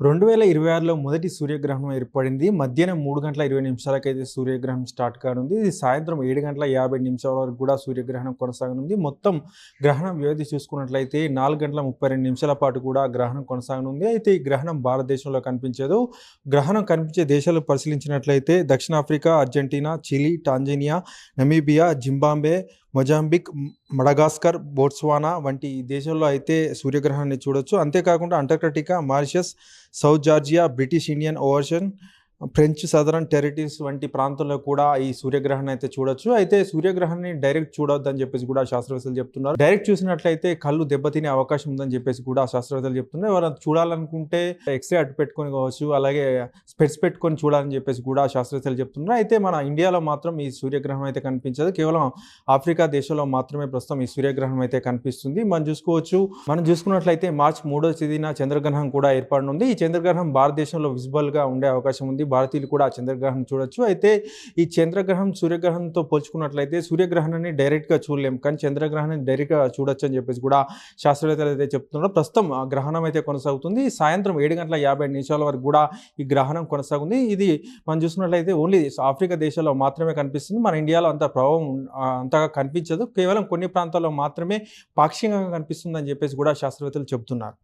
2026లో మొదటి సూర్యగ్రహణం ఏర్పడింది. మధ్యాహ్నం 3:20 సూర్యగ్రహణం స్టార్ట్ కానుంది. ఇది సాయంత్రం 7:50 వరకు కూడా సూర్యగ్రహణం కొనసాగనుంది. మొత్తం గ్రహణం వ్యవధి చూసుకున్నట్లయితే 4:32 పాటు కూడా గ్రహణం కొనసాగనుంది. అయితే ఈ గ్రహణం భారతదేశంలో కనిపించదు. గ్రహణం కనిపించే దేశాలు పరిశీలించినట్లయితే దక్షిణాఫ్రికా, Argentina, Chile, Tanzania, Namibia, Zimbabwe, Mozambique, Madagascar, Botswana వంటి దేశాల్లో అయితే సూర్యగ్రహణాన్ని చూడొచ్చు. అంతేకాకుండా Antarctica, Mauritius, South Georgia, British Indian Ocean, French Southern Territories వంటి ప్రాంతాల్లో కూడా ఈ సూర్యగ్రహణం అయితే చూడొచ్చు. అయితే సూర్యగ్రహణాన్ని డైరెక్ట్ చూడొద్దని చెప్పేసి కూడా శాస్త్రవేత్తలు చెప్తున్నారు. డైరెక్ట్ చూసినట్లయితే కళ్ళు దెబ్బతినే అవకాశం ఉందని చెప్పేసి కూడా శాస్త్రవేత్తలు చెప్తున్నారు. ఎవరైనా చూడాలనుకుంటే ఎక్స్రే అడ్డు పెట్టుకొని కావచ్చు, అలాగే స్పెట్స్ పెట్టుకొని చూడాలని చెప్పేసి కూడా శాస్త్రవేత్తలు చెప్తున్నారు. అయితే మన ఇండియాలో మాత్రం ఈ సూర్యగ్రహణం అయితే కనిపించదు. కేవలం ఆఫ్రికా దేశంలో మాత్రమే ప్రస్తుతం ఈ సూర్యగ్రహణం అయితే కనిపిస్తుంది. మనం చూసుకున్నట్లయితే మార్చి 3వ తేదీన చంద్రగ్రహణం కూడా ఏర్పడనుంది. ఈ చంద్రగ్రహణం భారతదేశంలో విజిబుల్గా ఉండే అవకాశం ఉంది. భారతీయులు కూడా చంద్రగ్రహణం చూడొచ్చు. అయితే ఈ చంద్రగ్రహణం సూర్యగ్రహణంతో పోల్చుకున్నట్లయితే సూర్యగ్రహణాన్ని డైరెక్ట్గా చూడలేము, కానీ చంద్రగ్రహణాన్ని డైరెక్ట్గా చూడొచ్చు అని చెప్పేసి కూడా శాస్త్రవేత్తలు అయితే చెప్తున్నారు. ప్రస్తుతం ఆ గ్రహణం అయితే కొనసాగుతుంది. సాయంత్రం 7:50 వరకు కూడా ఈ గ్రహణం కొనసాగుతుంది. ఇది మనం చూసుకున్నట్లయితే ఓన్లీ ఆఫ్రికా దేశాల్లో మాత్రమే కనిపిస్తుంది. మన ఇండియాలో అంత ప్రభావం అంతగా కనిపించదు. కేవలం కొన్ని ప్రాంతాల్లో మాత్రమే పాక్షికంగా కనిపిస్తుంది అని చెప్పేసి కూడా శాస్త్రవేత్తలు చెబుతున్నారు.